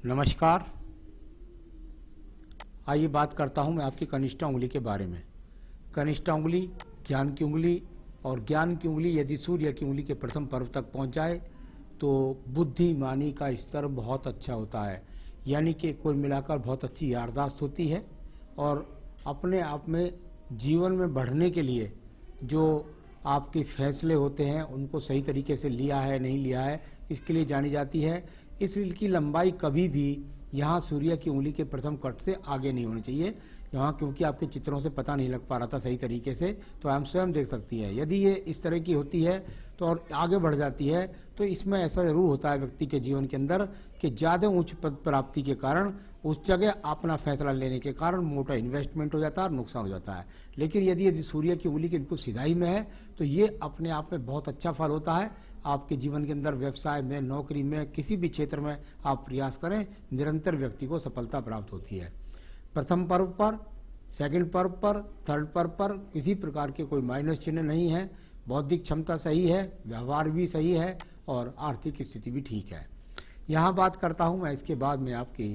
नमस्कार। आइए बात करता हूं मैं आपकी कनिष्ठा उंगली के बारे में। कनिष्ठा उंगली ज्ञान की उंगली, और ज्ञान की उंगली यदि सूर्य की उंगली के प्रथम पर्व तक पहुंच जाए तो बुद्धिमानी का स्तर बहुत अच्छा होता है। यानी कि कुल मिलाकर बहुत अच्छी याददाश्त होती है और अपने आप में जीवन में बढ़ने के लिए जो आपके फैसले होते हैं उनको सही तरीके से लिया है नहीं लिया है, इसके लिए जानी जाती है। इस रील की लंबाई कभी भी यहाँ सूर्य की उंगली के प्रथम कट से आगे नहीं होनी चाहिए। यहाँ क्योंकि आपके चित्रों से पता नहीं लग पा रहा था सही तरीके से, तो हम स्वयं देख सकती है। यदि ये इस तरह की होती है तो और आगे बढ़ जाती है तो इसमें ऐसा जरूर होता है व्यक्ति के जीवन के अंदर कि ज़्यादा उच्च पद प्राप्ति के कारण उस जगह अपना फैसला लेने के कारण मोटा इन्वेस्टमेंट हो जाता है और नुकसान हो जाता है। लेकिन यदि सूर्य की उंगली के बिल्कुल सिधाई में है तो ये अपने आप में बहुत अच्छा फल होता है। आपके जीवन के अंदर व्यवसाय में, नौकरी में, किसी भी क्षेत्र में आप प्रयास करें, निरंतर व्यक्ति को सफलता प्राप्त होती है। प्रथम पर्व पर, सेकंड पर्व पर, थर्ड पर्व पर किसी प्रकार के कोई माइनस चिन्ह नहीं है। बौद्धिक क्षमता सही है, व्यवहार भी सही है और आर्थिक स्थिति भी ठीक है। यहाँ बात करता हूँ मैं इसके बाद में आपकी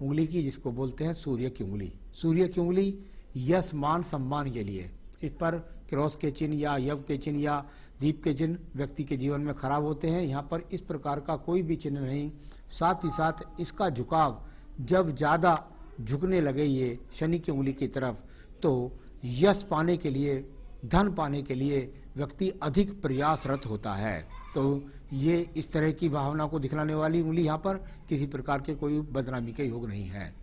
उंगली की, जिसको बोलते हैं सूर्य की उंगली। सूर्य की उंगली यश, मान, सम्मान के लिए, इस पर क्रॉस के चिन्ह या यव के चिन्ह या दीप के चिन्ह व्यक्ति के जीवन में खराब होते हैं। यहाँ पर इस प्रकार का कोई भी चिन्ह नहीं। साथ ही साथ इसका झुकाव जब ज़्यादा झुकने लगे ये शनि की उंगली की तरफ, तो यश पाने के लिए, धन पाने के लिए व्यक्ति अधिक प्रयासरत होता है। तो ये इस तरह की भावना को दिखलाने वाली उंगली यहाँ पर किसी प्रकार के कोई बदनामी के योग नहीं है।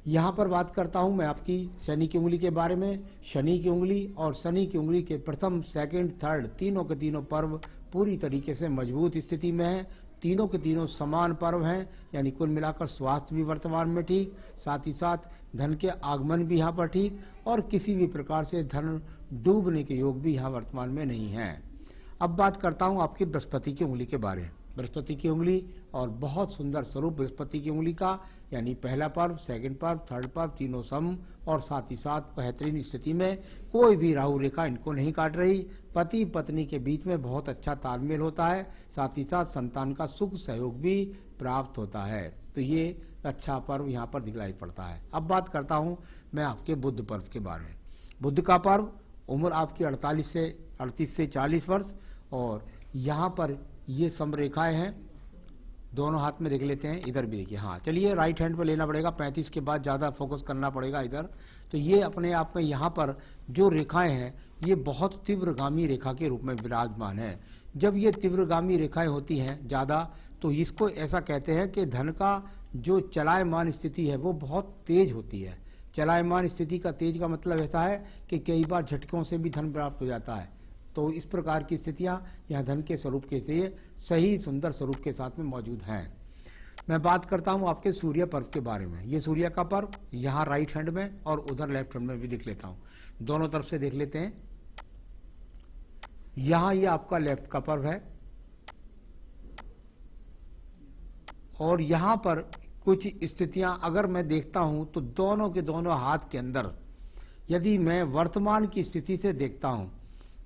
यहाँ पर बात करता हूँ मैं आपकी शनि की उंगली के बारे में। शनि की उंगली और शनि की उंगली के प्रथम, सेकंड, थर्ड तीनों के तीनों पर्व पूरी तरीके से मजबूत स्थिति में है। तीनों के तीनों समान पर्व हैं, यानी कुल मिलाकर स्वास्थ्य भी वर्तमान में ठीक, साथ ही साथ धन के आगमन भी यहाँ पर ठीक, और किसी भी प्रकार से धन डूबने के योग भी यहाँ वर्तमान में नहीं हैं। अब बात करता हूँ आपकी बृहस्पति की उंगली के बारे में। बृहस्पति की उंगली और बहुत सुंदर स्वरूप बृहस्पति की उंगली का, यानी पहला पर्व, सेकंड पर्व, थर्ड पर्व तीनों सम और साथ ही साथ बेहतरीन स्थिति में, कोई भी राहु रेखा इनको नहीं काट रही। पति पत्नी के बीच में बहुत अच्छा तालमेल होता है, साथ ही साथ संतान का सुख सहयोग भी प्राप्त होता है। तो ये अच्छा पर्व यहाँ पर दिखलाई पड़ता है। अब बात करता हूँ मैं आपके बुध पर्व के बारे में। बुध का पर्व, उम्र आपकी 38 से 40 वर्ष, और यहाँ पर ये समरेखाएं हैं। दोनों हाथ में देख लेते हैं, इधर भी देखिए। हाँ चलिए, राइट हैंड पे लेना पड़ेगा, 35 के बाद ज़्यादा फोकस करना पड़ेगा इधर। तो ये अपने आप में यहाँ पर जो रेखाएं हैं ये बहुत तीव्रगामी रेखा के रूप में विराजमान है। जब ये तीव्रगामी रेखाएं होती हैं ज़्यादा, तो इसको ऐसा कहते हैं कि धन का जो चलायमान स्थिति है वो बहुत तेज होती है। चलायमान स्थिति का तेज का मतलब ऐसा है कि कई बार झटकों से भी धन प्राप्त हो जाता है। तो इस प्रकार की स्थितियां यहाँ धन के स्वरूप के से सही सुंदर स्वरूप के साथ में मौजूद हैं। मैं बात करता हूँ आपके सूर्य पर्व के बारे में। ये सूर्य का पर्व यहाँ राइट हैंड में और उधर लेफ्ट हैंड में भी देख लेता हूँ, दोनों तरफ से देख लेते हैं। यहाँ ये आपका लेफ्ट का पर्व है और यहाँ पर कुछ स्थितियां अगर मैं देखता हूँ तो दोनों के दोनों हाथ के अंदर, यदि मैं वर्तमान की स्थिति से देखता हूँ,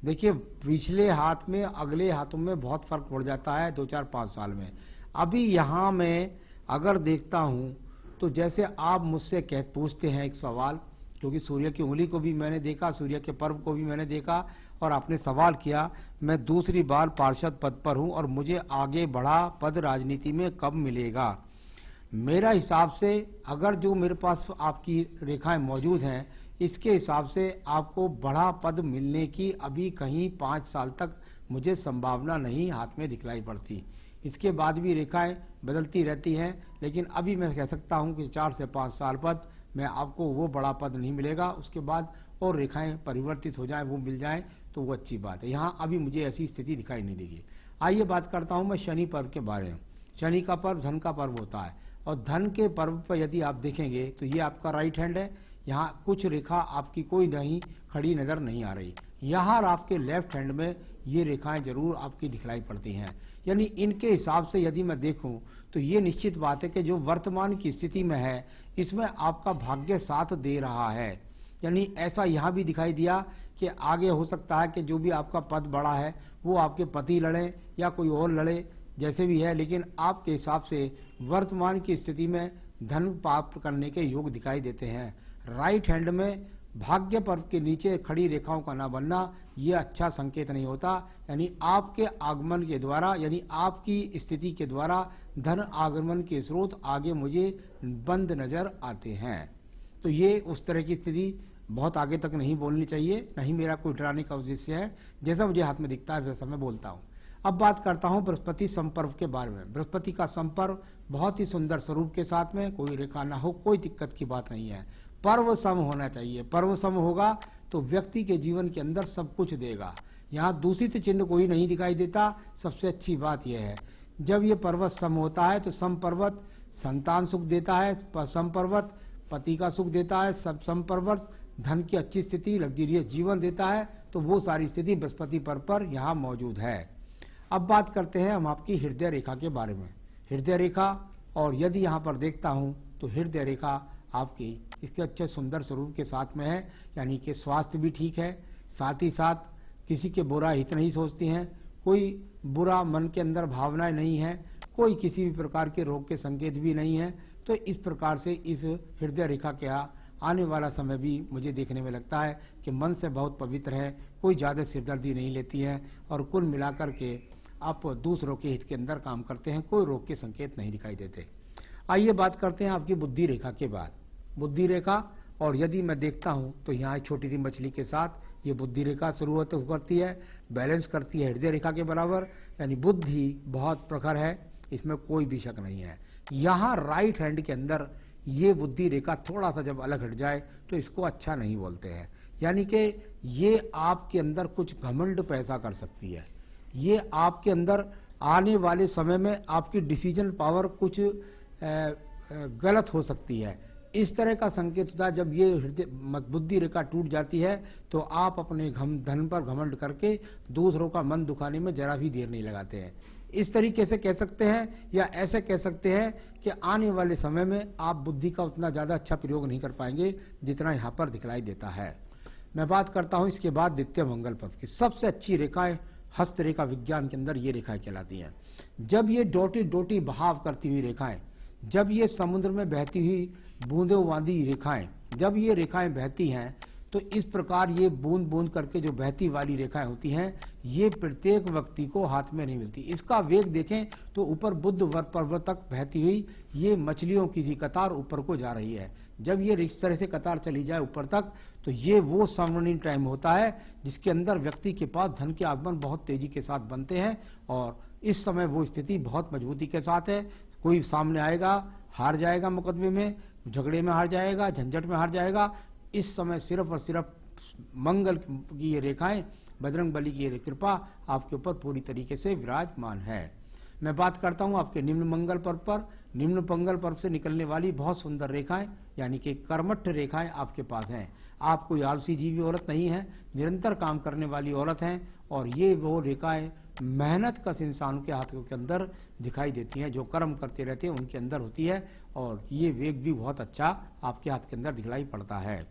देखिए पिछले हाथ में अगले हाथों में बहुत फर्क पड़ जाता है 2-4-5 साल में। अभी यहाँ मैं अगर देखता हूँ तो जैसे आप मुझसे पूछते हैं एक सवाल, क्योंकि सूर्य की उंगली को भी मैंने देखा, सूर्य के पर्व को भी मैंने देखा, और आपने सवाल किया मैं दूसरी बार पार्षद पद पर हूँ और मुझे आगे बढ़ा पद राजनीति में कब मिलेगा। मेरा हिसाब से अगर जो मेरे पास आपकी रेखाएं मौजूद हैं, इसके हिसाब से आपको बड़ा पद मिलने की अभी कहीं 5 साल तक मुझे संभावना नहीं हाथ में दिखलाई पड़ती। इसके बाद भी रेखाएं बदलती रहती हैं, लेकिन अभी मैं कह सकता हूं कि 4 से 5 साल बाद में आपको वो बड़ा पद नहीं मिलेगा। उसके बाद और रेखाएं परिवर्तित हो जाएं, वो मिल जाएं तो वो अच्छी बात है। यहाँ अभी मुझे ऐसी स्थिति दिखाई नहीं देगी। आइए बात करता हूँ मैं शनि पर्व के बारे में। शनि का पर्व धन का पर्व होता है, और धन के पर्व पर यदि आप देखेंगे तो ये आपका राइट हैंड है। यहाँ कुछ रेखा आपकी कोई नहीं खड़ी नजर नहीं आ रही। यहाँ आपके लेफ्ट हैंड में ये रेखाएं जरूर आपकी दिखलाई पड़ती हैं। यानी इनके हिसाब से यदि मैं देखूं तो ये निश्चित बात है कि जो वर्तमान की स्थिति में है इसमें आपका भाग्य साथ दे रहा है। यानी ऐसा यहाँ भी दिखाई दिया कि आगे हो सकता है कि जो भी आपका पद बड़ा है वो आपके पति लड़े या कोई और लड़े, जैसे भी है, लेकिन आपके हिसाब से वर्तमान की स्थिति में धन प्राप्त करने के योग दिखाई देते हैं। राइट हैंड में भाग्य पर्व के नीचे खड़ी रेखाओं का ना बनना ये अच्छा संकेत नहीं होता, यानी आपके आगमन के द्वारा, यानी आपकी स्थिति के द्वारा धन आगमन के स्रोत आगे मुझे बंद नजर आते हैं। तो ये उस तरह की स्थिति बहुत आगे तक नहीं बोलनी चाहिए, नहीं मेरा कोई डराने का उद्देश्य है। जैसा मुझे हाथ में दिखता है वैसा मैं बोलता हूँ। अब बात करता हूँ बृहस्पति संपर्क के बारे में। बृहस्पति का संपर्क बहुत ही सुंदर स्वरूप के साथ में, कोई रेखा ना हो, कोई दिक्कत की बात नहीं है। पर्व सम होना चाहिए। पर्व सम होगा तो व्यक्ति के जीवन के अंदर सब कुछ देगा। यहाँ दूषित चिन्ह कोई नहीं दिखाई देता। सबसे अच्छी बात यह है, जब ये पर्वत सम होता है तो सम पर्वत संतान सुख देता है, सम पर्वत पति का सुख देता है, सम पर्वत धन की अच्छी स्थिति, लग्जरियस जीवन देता है। तो वो सारी स्थिति बृहस्पति पर्व पर यहाँ मौजूद है। अब बात करते हैं हम आपकी हृदय रेखा के बारे में। हृदय रेखा, और यदि यहाँ पर देखता हूँ तो हृदय रेखा आपकी इसके अच्छे सुंदर स्वरूप के साथ में है, यानी कि स्वास्थ्य भी ठीक है, साथ ही साथ किसी के बुरा हित नहीं सोचती हैं, कोई बुरा मन के अंदर भावनाएं नहीं है, कोई किसी भी प्रकार के रोग के संकेत भी नहीं है। तो इस प्रकार से इस हृदय रेखा के आने वाला समय भी मुझे देखने में लगता है कि मन से बहुत पवित्र है, कोई ज़्यादा सिरदर्दी नहीं लेती है और कुल मिलाकर के आप दूसरों के हित के अंदर काम करते हैं, कोई रोग के संकेत नहीं दिखाई देते। आइए बात करते हैं आपकी बुद्धि रेखा के बाद। बुद्धि रेखा, और यदि मैं देखता हूं तो यहाँ छोटी सी मछली के साथ ये बुद्धि रेखा शुरू करती है, बैलेंस करती है हृदय रेखा के बराबर, यानी बुद्धि बहुत प्रखर है, इसमें कोई भी शक नहीं है। यहाँ राइट हैंड के अंदर ये बुद्धि रेखा थोड़ा सा जब अलग हट जाए तो इसको अच्छा नहीं बोलते हैं, यानी कि ये आपके अंदर कुछ घमंड पैदा कर सकती है। ये आपके अंदर आने वाले समय में आपकी डिसीजन पावर कुछ गलत हो सकती है। इस तरह का संकेत होता है जब ये हृदय बुद्धि रेखा टूट जाती है तो आप अपने धन पर घमंड करके दूसरों का मन दुखाने में जरा भी देर नहीं लगाते हैं। इस तरीके से कह सकते हैं, या ऐसे कह सकते हैं कि आने वाले समय में आप बुद्धि का उतना ज़्यादा अच्छा प्रयोग नहीं कर पाएंगे जितना यहाँ पर दिखलाई देता है। मैं बात करता हूँ इसके बाद द्वितीय मंगल पर्व की। सबसे अच्छी रेखाएं हस्त रेखा विज्ञान के अंदर ये रेखाएं कहलाती हैं। जब ये डोटी डोटी बहाव करती हुई रेखाएं, जब ये समुद्र में बहती हुई बूंदों बांदी रेखाएं, जब ये रेखाएं बहती हैं तो इस प्रकार ये बूंद बूंद करके जो बहती वाली रेखाएं होती हैं, ये प्रत्येक व्यक्ति को हाथ में नहीं मिलती। इसका वेग देखें तो ऊपर बुद्ध पर्वत तक बहती हुई ये मछलियों की सी कतार ऊपर को जा रही है। जब ये इस तरह से कतार चली जाए ऊपर तक तो ये वो स्वर्णिम टाइम होता है जिसके अंदर व्यक्ति के पास धन के आगमन बहुत तेजी के साथ बनते हैं, और इस समय वो स्थिति बहुत मजबूती के साथ है। कोई सामने आएगा, हार जाएगा, मुकदमे में झगड़े में हार जाएगा, झंझट में हार जाएगा। इस समय सिर्फ और सिर्फ मंगल की ये रेखाएं, बजरंग बली की ये कृपा आपके ऊपर पूरी तरीके से विराजमान है। मैं बात करता हूं आपके निम्न मंगल पर्व पर। निम्न मंगल पर्व से निकलने वाली बहुत सुंदर रेखाएं, यानी कि कर्मठ रेखाएं आपके पास हैं। आप कोई आलसी जीवी औरत नहीं है, निरंतर काम करने वाली औरत हैं, और ये वो रेखाएं मेहनत कश इंसानों के हाथों के अंदर दिखाई देती हैं, जो कर्म करते रहते हैं उनके अंदर होती है, और ये वेग भी बहुत अच्छा आपके हाथ के अंदर दिखलाई पड़ता है।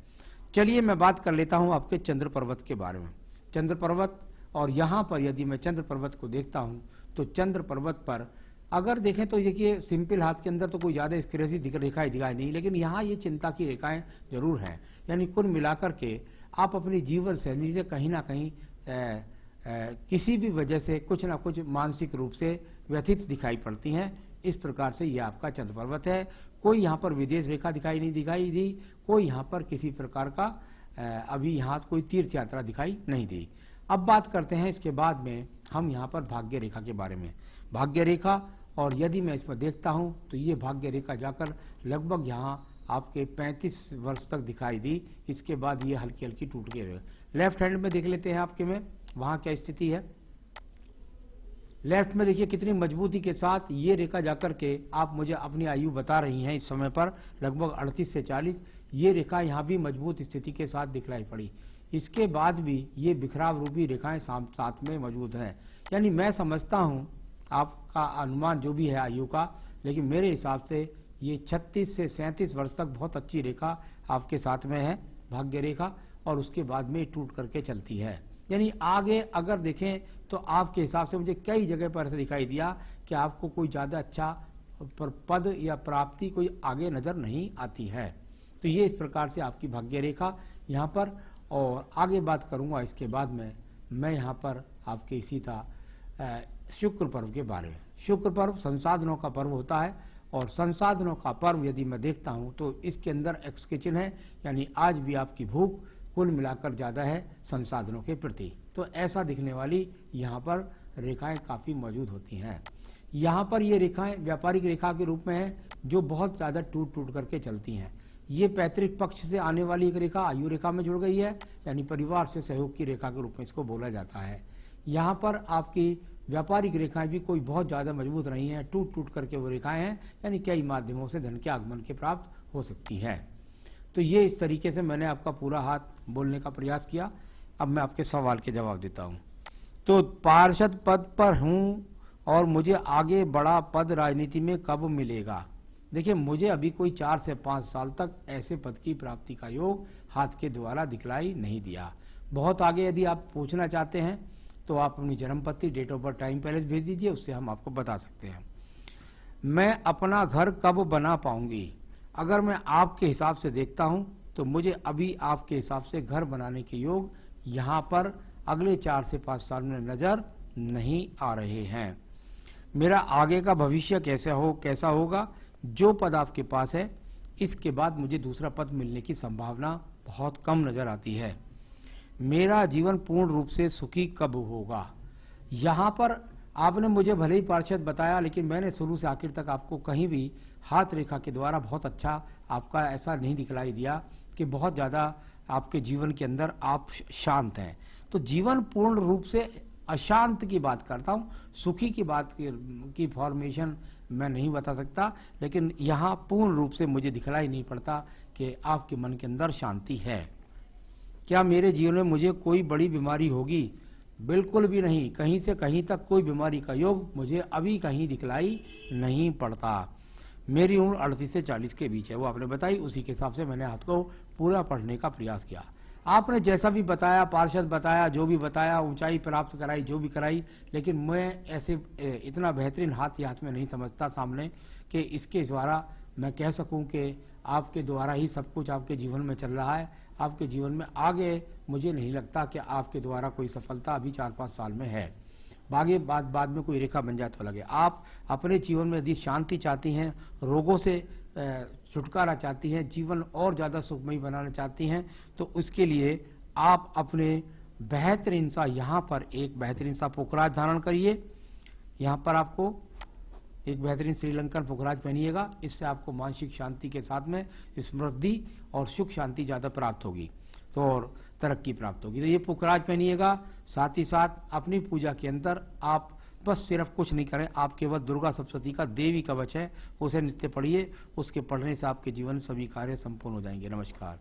चलिए मैं बात कर लेता हूं आपके चंद्र पर्वत के बारे में। चंद्र पर्वत, और यहाँ पर यदि मैं चंद्र पर्वत को देखता हूँ तो चंद्र पर्वत पर अगर देखें तो देखिए सिंपल हाथ के अंदर तो कोई ज़्यादा क्रेजी रेखाएं दिखाई नहीं, लेकिन यहाँ ये चिंता की रेखाएं जरूर हैं। यानी कुल मिलाकर के आप अपनी जीवन शैली से कहीं ना कहीं किसी भी वजह से कुछ ना कुछ मानसिक रूप से व्यथित दिखाई पड़ती हैं। इस प्रकार से ये आपका चंद्र पर्वत है। कोई यहाँ पर विदेश रेखा नहीं दिखाई दी, कोई यहाँ पर किसी प्रकार का अभी यहाँ कोई तीर्थ यात्रा दिखाई नहीं दी। अब बात करते हैं इसके बाद में हम यहाँ पर भाग्य रेखा के बारे में। भाग्य रेखा, और यदि मैं इसमें देखता हूँ तो ये भाग्य रेखा जाकर लगभग यहाँ आपके 35 वर्ष तक दिखाई दी। इसके बाद ये हल्की हल्की टूट गई। लेफ्ट हैंड में देख लेते हैं आपके में वहाँ क्या स्थिति है। लेफ्ट में देखिए कितनी मजबूती के साथ ये रेखा जाकर के आप मुझे अपनी आयु बता रही हैं इस समय पर लगभग 38 से 40। ये रेखा यहाँ भी मजबूत स्थिति के साथ दिखलाई पड़ी। इसके बाद भी ये बिखराव रूपी रेखाएं साथ में मौजूद हैं। यानी मैं समझता हूँ आपका अनुमान जो भी है आयु का, लेकिन मेरे हिसाब से ये 36 से 37 वर्ष तक बहुत अच्छी रेखा आपके साथ में है भाग्य रेखा, और उसके बाद में टूट करके चलती है। यानी आगे अगर देखें तो आपके हिसाब से मुझे कई जगह पर ऐसा दिखाई दिया कि आपको कोई ज़्यादा अच्छा पर पद या प्राप्ति कोई आगे नज़र नहीं आती है। तो ये इस प्रकार से आपकी भाग्य रेखा यहाँ पर। और आगे बात करूँगा इसके बाद में मैं यहाँ पर आपके इसी था शुक्र पर्व के बारे में। शुक्र पर्व संसाधनों का पर्व होता है और संसाधनों का पर्व यदि मैं देखता हूँ तो इसके अंदर एक्स के चिन्ह है, यानी आज भी आपकी भूख कुल मिलाकर ज़्यादा है संसाधनों के प्रति। तो ऐसा दिखने वाली यहाँ पर रेखाएं काफ़ी मौजूद होती हैं। यहाँ पर ये रेखाएं व्यापारिक रेखा के रूप में हैं जो बहुत ज़्यादा टूट टूट करके चलती हैं। ये पैतृक पक्ष से आने वाली एक रेखा आयु रेखा में जुड़ गई है, यानी परिवार से सहयोग की रेखा के रूप में इसको बोला जाता है। यहाँ पर आपकी व्यापारिक रेखाएं भी कोई बहुत ज़्यादा मजबूत नहीं है, टूट टूट करके वो रेखाएं हैं, यानी कई माध्यमों से धन के आगमन के प्राप्त हो सकती है। तो ये इस तरीके से मैंने आपका पूरा हाथ बोलने का प्रयास किया। अब मैं आपके सवाल के जवाब देता हूँ। तो पार्षद पद पर हूँ और मुझे आगे बड़ा पद राजनीति में कब मिलेगा? देखिए, मुझे अभी कोई 4 से 5 साल तक ऐसे पद की प्राप्ति का योग हाथ के द्वारा दिखलाई नहीं दिया। बहुत आगे यदि आप पूछना चाहते हैं तो आप अपनी जन्मपत्ति, date of birth, time place भेज दीजिए, उससे हम आपको बता सकते हैं। मैं अपना घर कब बना पाऊंगी? अगर मैं आपके हिसाब से देखता हूं तो मुझे अभी आपके हिसाब से घर बनाने के योग यहाँ पर अगले 4 से 5 साल में नज़र नहीं आ रहे हैं। मेरा आगे का भविष्य कैसा होगा? जो पद आपके पास है इसके बाद मुझे दूसरा पद मिलने की संभावना बहुत कम नज़र आती है। मेरा जीवन पूर्ण रूप से सुखी कब होगा? यहाँ पर आपने मुझे भले ही पार्षद बताया, लेकिन मैंने शुरू से आखिर तक आपको कहीं भी हाथ रेखा के द्वारा बहुत अच्छा आपका ऐसा नहीं दिखलाई दिया कि बहुत ज़्यादा आपके जीवन के अंदर आप शांत हैं। तो जीवन पूर्ण रूप से अशांत की बात करता हूँ, सुखी की बात की फॉर्मेशन मैं नहीं बता सकता, लेकिन यहाँ पूर्ण रूप से मुझे दिखलाई नहीं पड़ता कि आपके मन के अंदर शांति है। क्या मेरे जीवन में मुझे कोई बड़ी बीमारी होगी? बिल्कुल भी नहीं। कहीं से कहीं तक कोई बीमारी का योग मुझे अभी कहीं दिखलाई नहीं पड़ता। मेरी उम्र 38 से 40 के बीच है, वो आपने बताई, उसी के हिसाब से मैंने हाथ को पूरा पढ़ने का प्रयास किया। आपने जैसा भी बताया, पार्षद बताया, जो भी बताया, ऊंचाई प्राप्त कराई, जो भी कराई, लेकिन मैं ऐसे इतना बेहतरीन हाथ में नहीं समझता सामने कि इसके द्वारा मैं कह सकूं कि आपके द्वारा ही सब कुछ आपके जीवन में चल रहा है। आपके जीवन में आगे मुझे नहीं लगता कि आपके द्वारा कोई सफलता अभी 4-5 साल में है। बाकी बाद में कोई रेखा बन जाए तो लगे। आप अपने जीवन में यदि शांति चाहती हैं, रोगों से छुटकारा चाहती हैं, जीवन और ज़्यादा सुखमय बनाना चाहती हैं, तो उसके लिए आप अपने बेहतरीन सा यहाँ पर एक बेहतरीन सा पुखराज धारण करिए। यहाँ पर आपको एक बेहतरीन श्रीलंकन पुखराज पहनिएगा। इससे आपको मानसिक शांति के साथ में समृद्धि और सुख शांति ज़्यादा प्राप्त होगी, तो और तरक्की प्राप्त होगी। तो ये पुखराज पहनिएगा। साथ ही साथ अपनी पूजा के अंदर आप बस सिर्फ कुछ नहीं करें, आप केवल दुर्गा सप्तशती का देवी कवच है, उसे नित्य पढ़िए। उसके पढ़ने से आपके जीवन सभी कार्य संपूर्ण हो जाएंगे। नमस्कार।